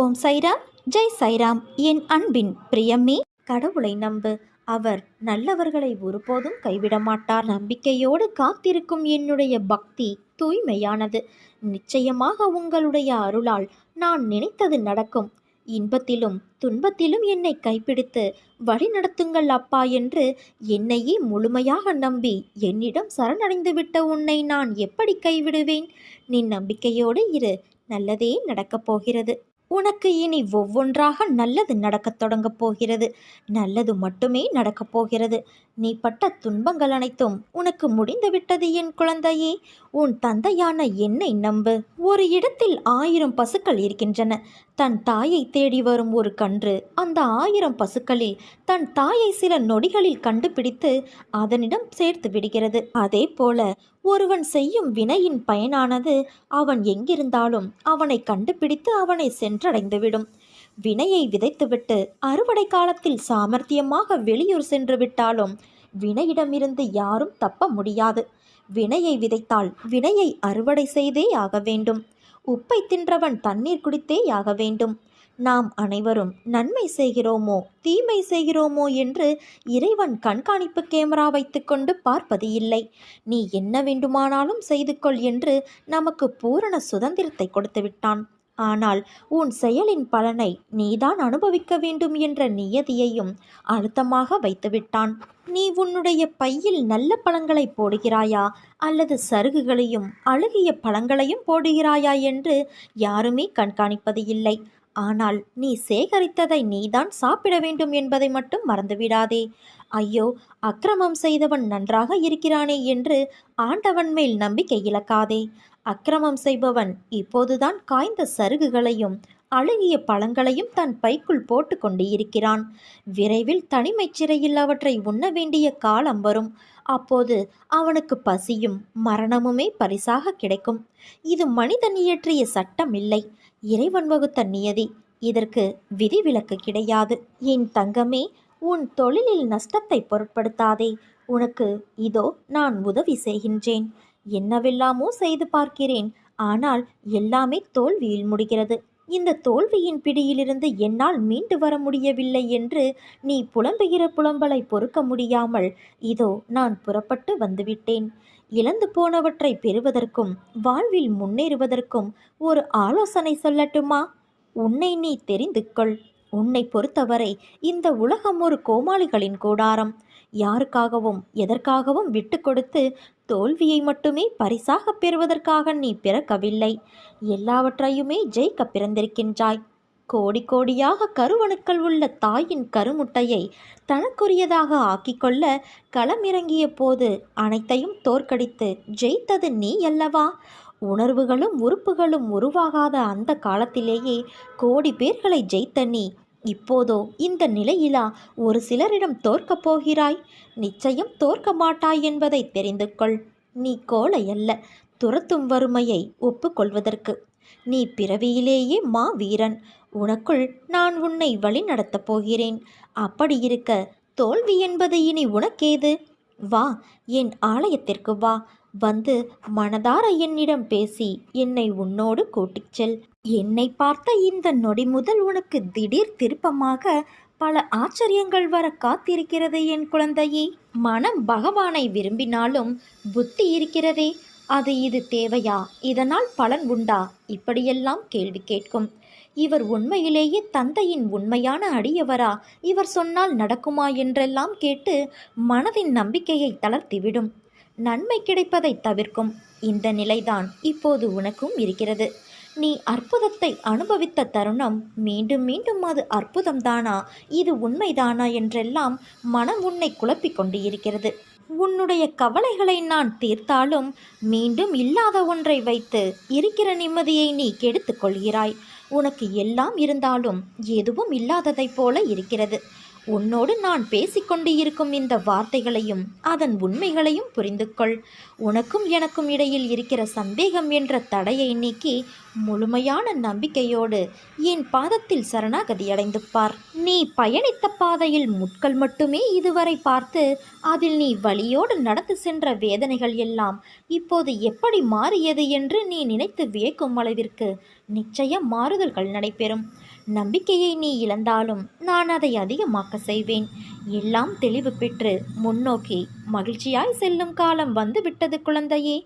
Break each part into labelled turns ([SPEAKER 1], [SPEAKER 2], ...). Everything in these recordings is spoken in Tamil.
[SPEAKER 1] ஓம் சைராம், ஜெய் சைராம். என் அன்பின் பிரியமே, கடவுளை நம்பு. அவர் நல்லவர்களை ஒருபோதும் கைவிட மாட்டார். நம்பிக்கையோடு காத்திருக்கும் என்னுடைய பக்தி தூய்மையானது. நிச்சயமாக உங்களுடைய அருளால் நான் நினைத்தது நடக்கும். இன்பத்திலும் துன்பத்திலும் என்னை கைப்பிடித்து வழி நடத்துங்கள் அப்பா என்று என்னையே முழுமையாக நம்பி என்னிடம் சரணடைந்துவிட்ட உன்னை நான் எப்படி கைவிடுவேன்? நீ நம்பிக்கையோடு இரு, நல்லதே நடக்கப் போகிறது. உனக்கு இனி ஒவ்வொன்றாக நல்லது நடக்கத் தொடங்கப் போகிறது. நல்லது மட்டுமே நடக்கப் போகிறது. நீ பட்ட துன்பங்கள் அனைத்தும் உனக்கு முடிந்துவிட்டது என் குழந்தையே. உன் தந்தையான என்னை நம்பு. ஒரு இடத்தில் 1000 பசுக்கள் இருக்கின்றன. தன் தாயை தேடி வரும் ஒரு கன்று அந்த 1000 பசுக்களில் தன் தாயை சில நொடிகளில் கண்டுபிடித்து அதனிடம் சேர்த்து விடுகிறது. அதே போல ஒருவன் செய்யும் வினையின் பயனானது அவன் எங்கிருந்தாலும் அவனை கண்டுபிடித்து அவனை சென்றடைந்துவிடும். வினையை விதைத்துவிட்டு அறுவடை காலத்தில் சாமர்த்தியமாக வெளியூர் சென்று விட்டாலும் வினையிடமிருந்து யாரும் தப்ப முடியாது. வினையை விதைத்தால் வினையை அறுவடை செய்தே ஆக வேண்டும். உப்பை தின்றவன் தண்ணீர் குடித்தே ஆக வேண்டும். நாம் அனைவரும் நன்மை செய்கிறோமோ தீமை செய்கிறோமோ என்று இறைவன் கண்காணிப்பு கேமரா வைத்துக்கொண்டு பார்ப்பது இல்லை. நீ என்ன வேண்டுமானாலும் செய்து கொள் என்று நமக்கு பூரண சுதந்திரத்தை கொடுத்து விட்டான். ஆனால் உன் செயலின் பலனை நீதான் அனுபவிக்க வேண்டும் என்ற நியதியையும் அழுத்தமாக வைத்துவிட்டான். நீ உன்னுடைய பையில் நல்ல பழங்களை போடுகிறாயா அல்லது சருகுகளையும் அழுகிய பழங்களையும் போடுகிறாயா என்று யாருமே கண்காணிப்பது இல்லை. ஆனால் நீ சேகரித்ததை நீதான் சாப்பிட வேண்டும் என்பதை மட்டும் மறந்துவிடாதே. ஐயோ, அக்கிரமம் செய்தவன் நன்றாக இருக்கிறானே என்று ஆண்டவன் மேல் நம்பிக்கை இழக்காதே. அக்கிரமம் செய்பவன் இப்போதுதான் காய்ந்த சருகுகளையும் அழுகிய பழங்களையும் தன் பைக்குள் போட்டு கொண்டு இருக்கிறான். விரைவில் தனிமை சிறையில் அவற்றை உண்ண வேண்டிய காலம் வரும். அப்போது அவனுக்கு பசியும் மரணமுமே பரிசாக கிடைக்கும். இது மனிதன் இயற்றிய சட்டம் இல்லை, இறைவன் வகுத்த நியதி. இதற்கு விதிவிலக்கு கிடையாது. என் தங்கமே, உன் தொழிலில் நஷ்டத்தை பொருட்படுத்தாதே. உனக்கு இதோ நான் உதவி செய்கின்றேன். என்னவெல்லாமோ செய்து பார்க்கிறேன், ஆனால் எல்லாமே தோல்வியில் முடிகிறது. இந்த தோல்வியின் பிடியிலிருந்து என்னால் மீண்டு வர முடியவில்லை என்று நீ புலம்புகிற புலம்பலை பொறுக்க முடியாமல் இதோ நான் புறப்பட்டு வந்துவிட்டேன். இழந்து போனவற்றை பெறுவதற்கும் வாழ்வில் முன்னேறுவதற்கும் ஒரு ஆலோசனை சொல்லட்டுமா? உன்னை நீ தெரிந்து கொள். உன்னை பொறுத்தவரை இந்த உலகம் ஒரு கோமாளிகளின் கூடாரம். யாருக்காகவும் எதற்காகவும் விட்டு கொடுத்து தோல்வியை மட்டுமே பரிசாக பெறுவதற்காக நீ பிறக்கவில்லை. எல்லாவற்றையுமே ஜெயிக்க பிறந்திருக்கின்றாய். கோடி கோடியாக கருவணுக்கள் உள்ள தாயின் கருமுட்டையை தனக்குரியதாக ஆக்கிக்கொள்ள களமிறங்கிய போது அனைத்தையும் தோற்கடித்து ஜெயித்தது நீ அல்லவா? உணர்வுகளும் உறுப்புகளும் உருவாகாத அந்த காலத்திலேயே கோடி பேர்களை ஜெயித்த நீ இப்போதோ இந்த நிலையிலா ஒரு சிலரிடம் தோற்கப் போகிறாய்? நிச்சயம் தோற்க மாட்டாய் என்பதை தெரிந்து கொள். நீ கோழை அல்ல, துரத்தும் வறுமையை ஒப்புக்கொள்வதற்கு. நீ பிறவியிலேயே வீரன். உனக்குள் நான் உன்னை வழி நடத்தப் போகிறேன். அப்படி இருக்க தோல்வி என்பது இனி உனக்கேது? வா, என் ஆலயத்திற்கு வா. வந்து மனதார என்னிடம் பேசி என்னை உன்னோடு கூட்டிச் செல். என்னை பார்த்த இந்த நொடி முதல் உனக்கு திடீர் திருப்பமாக பல ஆச்சரியங்கள் வர காத்திருக்கிறது என் குழந்தையே. மனம் பகவானை விரும்பினாலும் புத்தி இருக்கிறதே, அது இது தேவையா, இதனால் பலன் உண்டா, இப்படியெல்லாம் கேள்வி கேட்கும். இவர் உண்மையிலேயே தந்தையின் உண்மையான அடியவரா, இவர் சொன்னால் நடக்குமா என்றெல்லாம் கேட்டு மனதின் நம்பிக்கையை தளர்த்திவிடும். நன்மை கிடைப்பதை தவிர்க்கும். இந்த நிலைதான் இப்போது உனக்கும் இருக்கிறது. நீ அற்புதத்தை அனுபவித்த தருணம் மீண்டும் மீண்டும் அது அற்புதம்தானா, இது உண்மைதானா என்றெல்லாம் மனம் உன்னை குழப்பிக் கொண்டு இருக்கிறது. உன்னுடைய கவலைகளை நான் தீர்த்தாலும் மீண்டும் இல்லாத ஒன்றை வைத்து இருக்கிற நிம்மதியை நீ கெடுத்துக் கொள்கிறாய். உனக்கு எல்லாம் இருந்தாலும் எதுவும் இல்லாததைப் போல இருக்கிறது. உன்னோடு நான் பேசிக்கொண்டு இருக்கும் இந்த வார்த்தைகளையும் அதன் உண்மைகளையும் புரிந்து கொள். உனக்கும் எனக்கும் இடையில் இருக்கிற சந்தேகம் என்ற தடையை நீக்கி முழுமையான நம்பிக்கையோடு என் பாதத்தில் சரணாகதி அடைந்து பார். நீ பயணித்த பாதையில் முட்கள் மட்டுமே இதுவரை பார்த்து அதில் நீ வலியோடு நடந்து சென்ற வேதனைகள் எல்லாம் இப்போது எப்படி மாறியது என்று நீ நினைத்து வியக்கும் அளவிற்கு நிச்சயம் மாறுதல்கள் நடைபெறும். நம்பிக்கையை நீ இழந்தாலும் நான் அதை அதிகமாக்க செய்வேன். எல்லாம் தெளிவு பெற்று முன்னோக்கி மகிழ்ச்சியாய் செல்லும் காலம் வந்துவிட்டது குழந்தையே.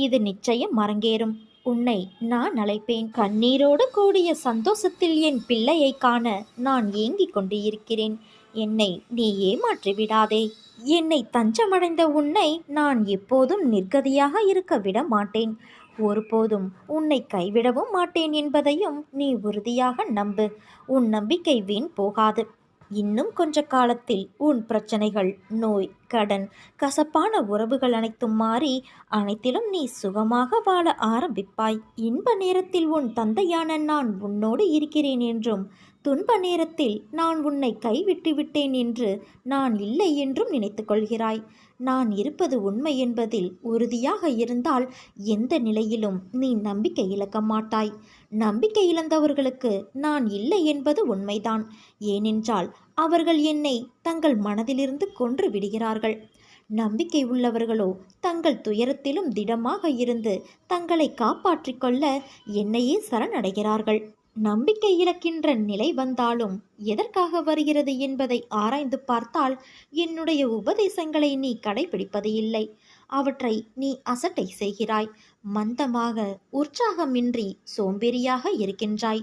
[SPEAKER 1] இது நிச்சயம் அரங்கேறும். உன்னை நான் அழைப்பேன். கண்ணீரோடு கூடிய சந்தோஷத்தில் என் பிள்ளையை காண நான் ஏங்கிக் கொண்டு இருக்கிறேன். என்னை நீ ஏமாற்றி விடாதே. என்னை தஞ்சமடைந்த உன்னை நான் எப்போதும் நிர்கதியாக இருக்க விட மாட்டேன். ஒருபோதும் உன்னை கைவிடவும் மாட்டேன் என்பதையும் நீ உறுதியாக நம்பு. உன் நம்பிக்கை வீண் போகாது. இன்னும் கொஞ்ச காலத்தில் உன் பிரச்சனைகள், நோய், கடன், கசப்பான உறவுகள் அனைத்தும் மாறி அனைத்திலும் நீ சுகமாக வாழ ஆரம்பிப்பாய். இன்ப நேரத்தில் உன் தந்தையான நான் உன்னோடு இருக்கிறேன் என்றும், துன்ப நேரத்தில் நான் உன்னை கைவிட்டு விட்டேன் என்று நான் இல்லை என்றும் நினைத்து கொள்கிறாய். நான் இருப்பது உண்மை என்பதில் உறுதியாக இருந்தால் எந்த நிலையிலும் நீ நம்பிக்கை இழக்க மாட்டாய். நம்பிக்கை இழந்தவர்களுக்கு நான் இல்லை என்பது உண்மைதான். ஏனென்றால் அவர்கள் என்னை தங்கள் மனதிலிருந்து கொன்று விடுகிறார்கள். நம்பிக்கை உள்ளவர்களோ தங்கள் துயரத்திலும் திடமாக இருந்து தங்களை காப்பாற்றிக் கொள்ள என்னையே சரணடைகிறார்கள். நம்பிக்கை இழக்கின்ற நிலை வந்தாலும் எதற்காக வருகிறது என்பதை ஆராய்ந்து பார்த்தால் என்னுடைய உபதேசங்களை நீ கடைபிடிப்பது இல்லை. அவற்றை நீ அசட்டை செய்கிறாய். மந்தமாக, உற்சாகமின்றி சோம்பேறியாக இருக்கின்றாய்.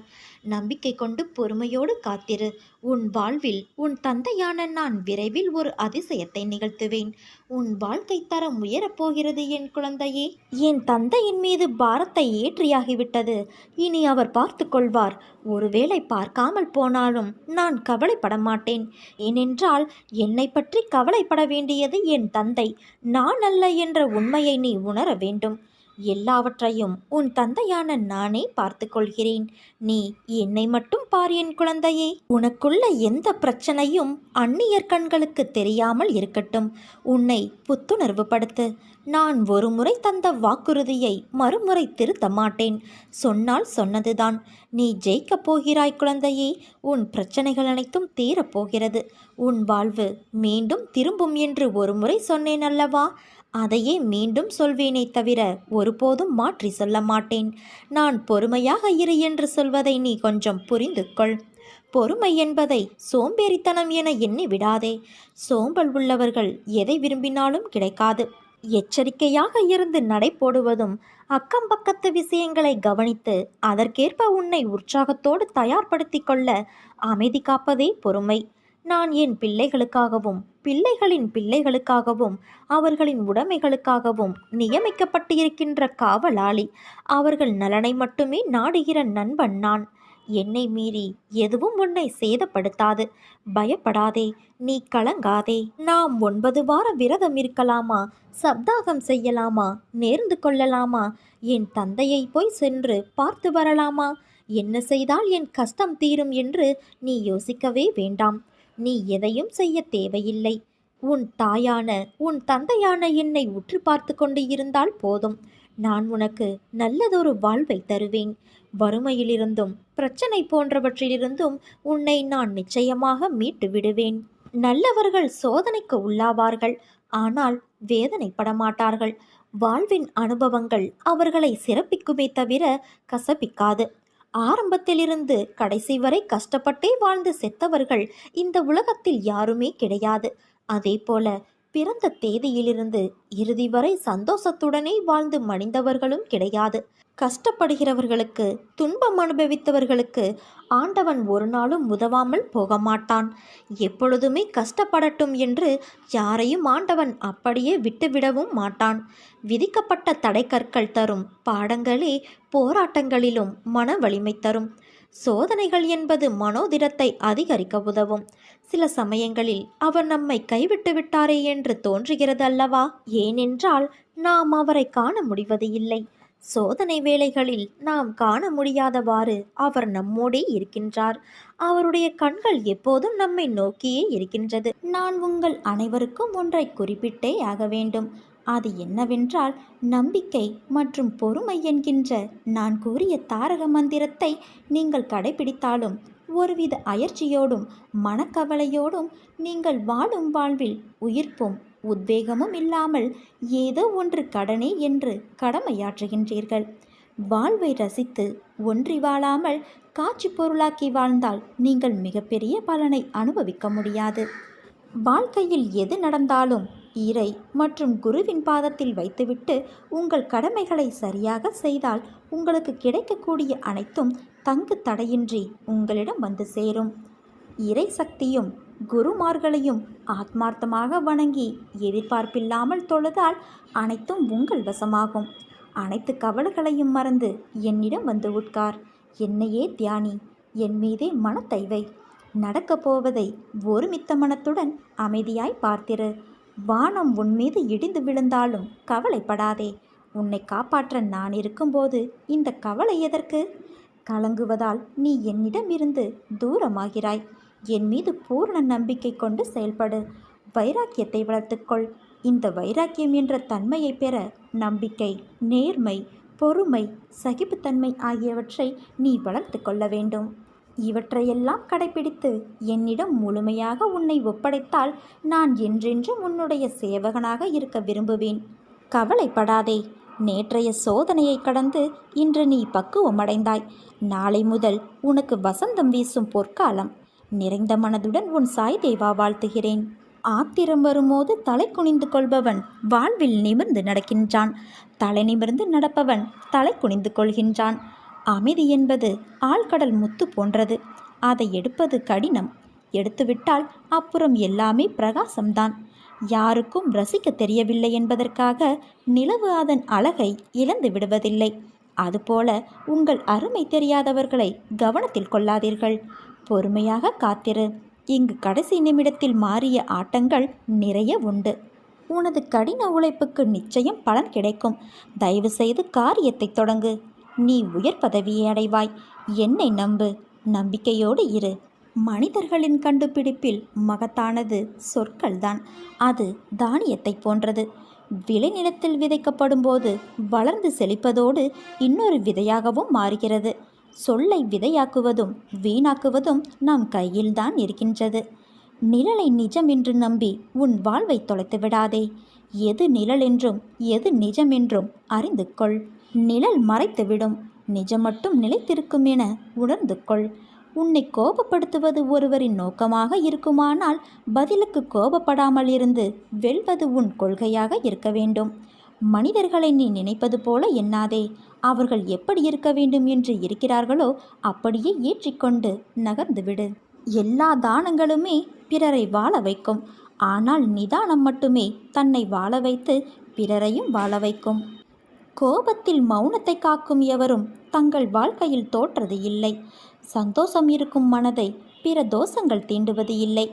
[SPEAKER 1] நம்பிக்கை கொண்டு பொறுமையோடு காத்திரு. உன் வாழ்வில் உன் தந்தையான நான் விரைவில் ஒரு அதிசயத்தை நிகழ்த்துவேன். உன் வாழ்க்கை தரம் உயரப்போகிறது என் குழந்தையே. என் தந்தையின் மீது பாரத்தை ஏற்றியாகிவிட்டது. இனி அவர் பார்த்து கொள்வார். ஒருவேளை பார்க்காமல் போனாலும் நான் கவலைப்பட மாட்டேன். ஏனென்றால் என்னை பற்றி கவலைப்பட வேண்டியது என் தந்தை, நான் அல்ல என்ற உண்மையை நீ உணர வேண்டும். எல்லாவற்றையும் உன் தந்தையான நானே பார்த்து கொள்கிறேன். நீ என்னை மட்டும் பார் என் குழந்தையே. உனக்குள்ள எந்த பிரச்சனையும் அந்நியர் கண்களுக்கு தெரியாமல் இருக்கட்டும். உன்னை புத்துணர்வு படுத்து. நான் ஒரு முறை தந்த வாக்குறுதியை மறுமுறை திருத்த மாட்டேன். சொன்னால் சொன்னதுதான். நீ ஜெயிக்கப் போகிறாய் குழந்தையே. உன் பிரச்சனைகள் அனைத்தும் தீரப்போகிறது. உன் வாழ்வு மீண்டும் திரும்பும் என்று ஒரு முறை சொன்னேன் அல்லவா? அதையே மீண்டும் சொல்வேனே தவிர ஒருபோதும் மாற்றி சொல்ல மாட்டேன். நான் பொறுமையாக இரு என்று சொல்வதை நீ கொஞ்சம் புரிந்து கொள். பொறுமை என்பதை சோம்பேறித்தனம் என எண்ணி விடாதே. சோம்பல் உள்ளவர்கள் எதை விரும்பினாலும் கிடைக்காது. எச்சரிக்கையாக இருந்து நடை போடுவதும், அக்கம் பக்கத்து விஷயங்களை கவனித்து அதற்கேற்ப உன்னை உற்சாகத்தோடு தயார்படுத்தி கொள்ள அமைதி காப்பதே பொறுமை. நான் என் பிள்ளைகளுக்காகவும் பிள்ளைகளின் பிள்ளைகளுக்காகவும் அவர்களின் உடைமைகளுக்காகவும் நியமிக்கப்பட்டிருக்கின்ற காவலாளி. அவர்கள் நலனை மட்டுமே நாடுகிற நண்பன் நான். என்னை மீறி எதுவும் உன்னை சேதப்படுத்தாது. பயப்படாதே, நீ கலங்காதே. நாம் 9 வார விரதம் இருக்கலாமா? சப்தாகம் செய்யலாமா? நேர்ந்து கொள்ளலாமா? என் தந்தையை போய் சென்று பார்த்து வரலாமா? என்ன செய்தால் என் கஷ்டம் தீரும் என்று நீ யோசிக்கவே வேண்டாம். நீ எதையும் செய்ய தேவையில்லை. உன் தாயான உன் தந்தையான என்னை உற்று பார்த்து கொண்டு இருந்தால் போதும். நான் உனக்கு நல்லதொரு வாழ்வை தருவேன். வறுமையிலிருந்தும் பிரச்சனை போன்றவற்றிலிருந்தும் உன்னை நான் நிச்சயமாக மீட்டு விடுவேன். நல்லவர்கள் சோதனைக்கு உள்ளாவார்கள், ஆனால் வேதனைப்பட மாட்டார்கள். வாழ்வின் அனுபவங்கள் அவர்களை சிறப்பிக்குமே தவிர கசப்பிக்காது. ஆரம்பத்திலிருந்து கடைசி வரை கஷ்டப்பட்டே வாழ்ந்து செத்தவர்கள் இந்த உலகத்தில் யாருமே கிடையாது. அதே போல பிறந்த தேதியிலிருந்து இறுதி வரை சந்தோஷத்துடனே வாழ்ந்து மடிந்தவர்களும் கிடையாது. கஷ்டப்படுகிறவர்களுக்கு, துன்பம் அனுபவித்தவர்களுக்கு ஆண்டவன் ஒரு நாளும் உதவாமல் போக மாட்டான். எப்பொழுதுமே கஷ்டப்படட்டும் என்று யாரையும் ஆண்டவன் அப்படியே விட்டுவிடவும் மாட்டான். விதிக்கப்பட்ட தடைக்கற்கள் தரும் பாடங்களே போராட்டங்களிலும் மன வலிமை தரும். சோதனைகள் என்பது மனோதிடத்தை அதிகரிக்க உதவும். சில சமயங்களில் அவர் நம்மை கைவிட்டு விட்டாரே என்று தோன்றுகிறது அல்லவா? ஏனென்றால் நாம் அவரை காண முடிவது இல்லை. சோதனை வேளைகளில் நாம் காண முடியாதவாறு அவர் நம்மோடே இருக்கின்றார். அவருடைய கண்கள் எப்போதும் நம்மை நோக்கியே இருக்கின்றது. நான் உங்கள் அனைவருக்கும் ஒன்றை குறிப்பிட்டே ஆக வேண்டும். அது என்னவென்றால், நம்பிக்கை மற்றும் பொறுமை என்கின்ற நான் கூறிய தாரக மந்திரத்தை நீங்கள் கடைபிடித்தாலும், ஒருவித அயற்சியோடும் மனக்கவலையோடும் நீங்கள் வாழும் வாழ்வில் உயிர்ப்பும் உத்வேகமும் இல்லாமல் ஏதோ ஒன்று கடனே என்று கடமையாற்றுகின்றீர்கள். வாழ்வை ரசித்து ஒன்றி வாழாமல் காட்சி பொருளாக்கி வாழ்ந்தால் நீங்கள் மிகப்பெரிய பலனை அனுபவிக்க முடியாது. வாழ்க்கையில் எது நடந்தாலும் இறை மற்றும் குருவின் பாதத்தில் வைத்துவிட்டு உங்கள் கடமைகளை சரியாக செய்தால் உங்களுக்கு கிடைக்கக்கூடிய அனைத்தும் தங்கு தடையின்றி உங்களிடம் வந்து சேரும். இறை சக்தியும் குருமார்களையும் ஆத்மார்த்தமாக வணங்கி எதிர்பார்ப்பில்லாமல் தொழுதால் அனைத்தும் உங்கள் வசமாகும். அனைத்து கவலைகளையும் மறந்து என்னிடம் வந்து உட்கார். என்னையே தியானி, என் மீதே மனத்தை வை. நடக்கப் போவதை ஒருமித்த மனத்துடன் அமைதியாய் பார்த்திரு. வானம் உன் மீது இடிந்து விழுந்தாலும் கவலைப்படாதே. உன்னை காப்பாற்ற நான் இருக்கும்போது இந்த கவலை எதற்கு? கலங்குவதால் நீ என்னிடமிருந்து தூரமாகிறாய். என் மீது பூர்ண நம்பிக்கை கொண்டு செயல்படு. வைராக்கியத்தை வளர்த்துக்கொள். இந்த வைராக்கியம் என்ற தன்மையை பெற நம்பிக்கை, நேர்மை, பொறுமை, சகிப்புத்தன்மை ஆகியவற்றை நீ வளர்த்து கொள்ள வேண்டும். இவற்றையெல்லாம் கடைபிடித்து என்னிடம் முழுமையாக உன்னை ஒப்படைத்தால் நான் என்றென்றும் உன்னுடைய சேவகனாக இருக்க விரும்புவேன். கவலைப்படாதே. நேற்றைய சோதனையை கடந்து இன்று நீ பக்குவமடைந்தாய். நாளை முதல் உனக்கு வசந்தம் வீசும் பொற்காலம். நிறைந்த மனதுடன் உன் சாய் தேவா வாழ்த்துகிறேன். ஆத்திரம் வரும்போது தலை குனிந்து கொள்பவன் வாழ்வில் நிமிர்ந்து நடக்கின்றான். தலை நிமிர்ந்து நடப்பவன் தலை குனிந்து கொள்கின்றான். அமைதி என்பது ஆழ்கடல் முத்து போன்றது. அதை எடுப்பது கடினம். எடுத்துவிட்டால் அப்புறம் எல்லாமே பிரகாசம்தான். யாருக்கும் ரசிக்க தெரியவில்லை என்பதற்காக நிலவு அதன் அழகை இழந்து விடுவதில்லை. அதுபோல உங்கள் அருமை தெரியாதவர்களை கவனத்தில் கொள்ளாதீர்கள். பொறுமையாக காத்திரு. இங்கு கடைசி நிமிடத்தில் மாறிய ஆட்டங்கள் நிறைய உண்டு. உனது கடின உழைப்புக்கு நிச்சயம் பலன் கிடைக்கும். தயவு செய்து காரியத்தை தொடங்கு. நீ உயர் பதவியை அடைவாய். என்னை நம்பு. நம்பிக்கையோடு இரு. மனிதர்களின் கண்டுபிடிப்பில் மகத்தானது சொற்கள்தான். அது தானியத்தை போன்றது. விளைநிலத்தில் விதைக்கப்படும் போது வளர்ந்து செழிப்பதோடு இன்னொரு விதையாகவும் மாறுகிறது. சொல்லை விதையாக்குவதும் வீணாக்குவதும் நம் கையில்தான் இருக்கின்றது. நிழலை நிஜம் என்று நம்பி உன் வாழ்வை தொலைத்து விடாதே. எது நிழல் என்றும் எது நிஜம் என்றும் அறிந்து கொள். நிழல் மறைத்துவிடும், நிஜம் மட்டும் நிலைத்திருக்கும் என உணர்ந்து கொள். உன்னை கோபப்படுத்துவது ஒருவரின் நோக்கமாக இருக்குமானால் பதிலுக்கு கோபப்படாமல் இருந்து வெல்வது உன் கொள்கையாக இருக்க வேண்டும். மனிதர்களை நீ நினைப்பது போல எண்ணாதே. அவர்கள் எப்படி இருக்க வேண்டும் என்று இருக்கிறார்களோ அப்படியே ஏற்றிக்கொண்டு நகர்ந்துவிடு. எல்லா தானங்களுமே பிறரை வாழ வைக்கும். ஆனால் நிதானம் மட்டுமே தன்னை வாழ வைத்து பிறரையும் வாழ வைக்கும். கோபத்தில் மௌனத்தை காக்கும் எவரும் தங்கள் வாழ்க்கையில் தோற்றது இல்லை. சந்தோஷம் இருக்கும் மனதை பிற தோஷங்கள் தீண்டுவது இல்லை.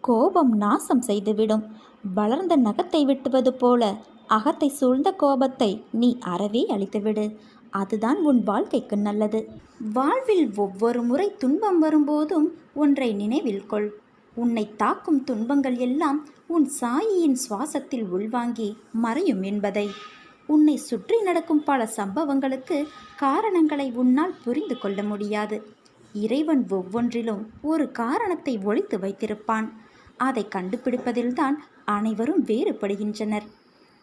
[SPEAKER 1] கோபம் நாசம் செய்துவிடும். வளர்ந்த நகத்தை வெட்டுவது போல அகத்தை சூழ்ந்த கோபத்தை நீ அறவே அழித்துவிடு. அதுதான் உன் வாழ்க்கைக்கு நல்லது. வாழ்வில் ஒவ்வொரு முறை துன்பம் வரும்போதும் ஒன்றை நினைவில் கொள். உன்னை தாக்கும் துன்பங்கள் எல்லாம் உன் சாயியின் சுவாசத்தில் உள்வாங்கி மறையும் என்பதை. உன்னை சுற்றி நடக்கும் பல சம்பவங்களுக்கு காரணங்களை உன்னால் புரிந்து கொள்ள முடியாது. இறைவன் ஒவ்வொன்றிலும் ஒரு காரணத்தை ஒளித்து வைத்திருப்பான். அதை கண்டுபிடிப்பதில்தான் அனைவரும் வேறுபடுகின்றனர்.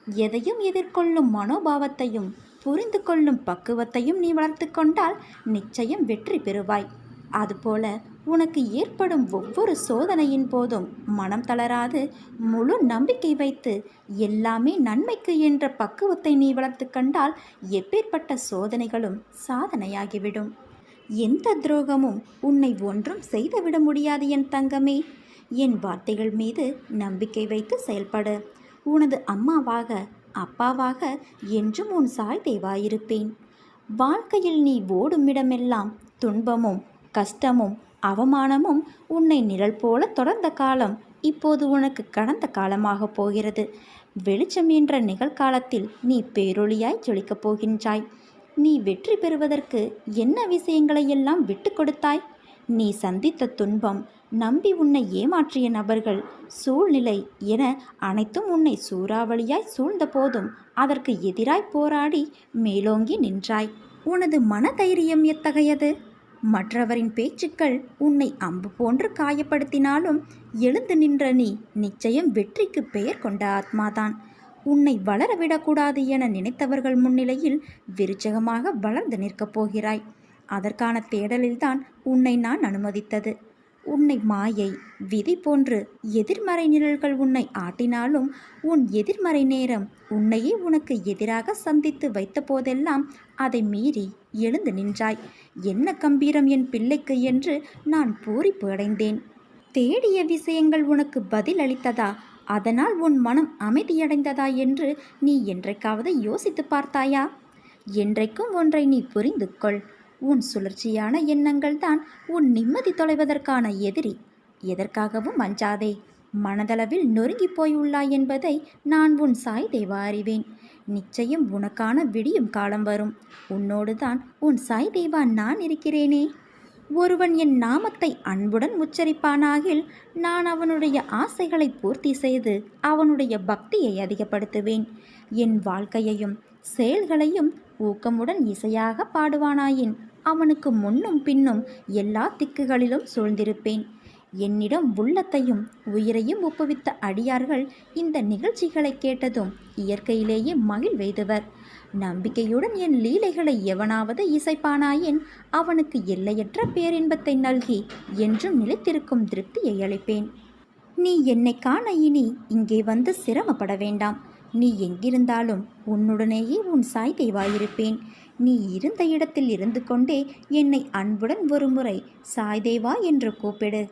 [SPEAKER 1] எதையும் எதிர்கொள்ளும் மனோபாவத்தையும் புரிந்து கொள்ளும் பக்குவத்தையும் நீ வளர்த்து கொண்டால் நிச்சயம் வெற்றி பெறுவாய். அதுபோல உனக்கு ஏற்படும் ஒவ்வொரு சோதனையின் போதும் மனம் தளராது முழு நம்பிக்கை வைத்து எல்லாமே நன்மைக்கு என்ற பக்குவத்தை நீ வளர்த்து கண்டால் எப்பேற்பட்ட சோதனைகளும் சாதனையாகிவிடும். எந்த துரோகமும் உன்னை ஒன்றும் செய்துவிட முடியாது என் தங்கமே. என் வார்த்தைகள் மீது நம்பிக்கை வைத்து செயல்படு. உனது அம்மாவாக அப்பாவாக என்றும் உன் சாய் தேவாயிருப்பேன். வாழ்க்கையில் நீ ஓடும் இடமெல்லாம் துன்பமும் கஷ்டமும் அவமானமும் உன்னை நிழல் போல தொடர்ந்த காலம் இப்போது உனக்கு கடந்த காலமாக போகிறது. வெளிச்சம் என்ற நிகழ்காலத்தில் நீ பேரொளியாய் ஜொலிக்கப் போகின்றாய். நீ வெற்றி பெறுவதற்கு என்ன விஷயங்களை எல்லாம் விட்டு கொடுத்தாய்? நீ சந்தித்த துன்பம், நம்பி உன்னை ஏமாற்றிய நபர்கள், சூழ்நிலை என அனைத்தும் உன்னை சூறாவளியாய் சூழ்ந்த போதும் அதற்கு எதிராய் போராடி மேலோங்கி நின்றாய். உனது மனதைரியம் எத்தகையது? மற்றவரின் பேச்சுக்கள் உன்னை அம்பு போன்று காயப்படுத்தினாலும் எழுந்து நின்ற நீ நிச்சயம் வெற்றிக்கு பெயர் கொண்ட ஆத்மாதான். உன்னை வளரவிடக்கூடாது என நினைத்தவர்கள் முன்னிலையில் விருச்சகமாக வளர்ந்து நிற்கப் போகிறாய். அதற்கான தேடலில்தான் உன்னை நான் அனுமதித்தது. உன்னை மாயை, விதி போன்று எதிர்மறை நிழல்கள் உன்னை ஆட்டினாலும் உன் எதிர்மறை நேரம் உன்னையே உனக்கு எதிராக சந்தித்து வைத்த போதெல்லாம் அதை மீறி எழுந்து நின்றாய். என்ன கம்பீரம் என் பிள்ளைக்கு என்று நான் பூரிப்பு அடைந்தேன். தேடிய விஷயங்கள் உனக்கு பதில் அளித்ததா, அதனால் உன் மனம் அமைதியடைந்ததா என்று நீ என்றைக்காவது யோசித்து பார்த்தாயா? என்றைக்கும் ஒன்றை நீ புரிந்து கொள். உன் சுழற்சியான எண்ணங்கள் தான் உன் நிம்மதி தொலைவதற்கான எதிரி. எதற்காகவும் அஞ்சாதே. மனதளவில் நொறுங்கி போயுள்ளாய் என்பதை நான் உன் சாய் தேவா அறிவேன். நிச்சயம் உனக்கான விடியும் காலம் வரும். உன்னோடு தான் உன் சாய் தேவா நான் இருக்கிறேனே. ஒருவன் என் நாமத்தை அன்புடன் உச்சரிப்பானாகில் நான் அவனுடைய ஆசைகளை பூர்த்தி செய்து அவனுடைய பக்தியை அதிகப்படுத்துவேன். என் வாழ்க்கையையும் செயல்களையும் ஊக்கமுடன் இசையாக பாடுவானாயின் அவனுக்கு முன்னும் பின்னும் எல்லா திக்குகளிலும் சூழ்ந்திருப்பேன். என்னிடம் உள்ளத்தையும் உயிரையும் ஒப்புவித்த அடியார்கள் இந்த நிகழ்ச்சிகளை கேட்டதும் இயற்கையிலேயே மகிழ்வெய்துவர். நம்பிக்கையுடன் என் லீலைகளை எவனாவது இசைப்பானாயின் அவனுக்கு எல்லையற்ற பேரின்பத்தை நல்கி என்றும் நிலைத்திருக்கும் திருப்தியை அளிப்பேன். நீ என்னை காண இனி இங்கே வந்து சிரமப்பட வேண்டாம். நீ எங்கிருந்தாலும் உன்னுடனேயே உன் சாய் தேவாயிருப்பேன். நீ இருந்த இடத்தில் இருந்து கொண்டே என்னை அன்புடன் ஒருமுறை சாய் தேவா என்று கூப்பிடு.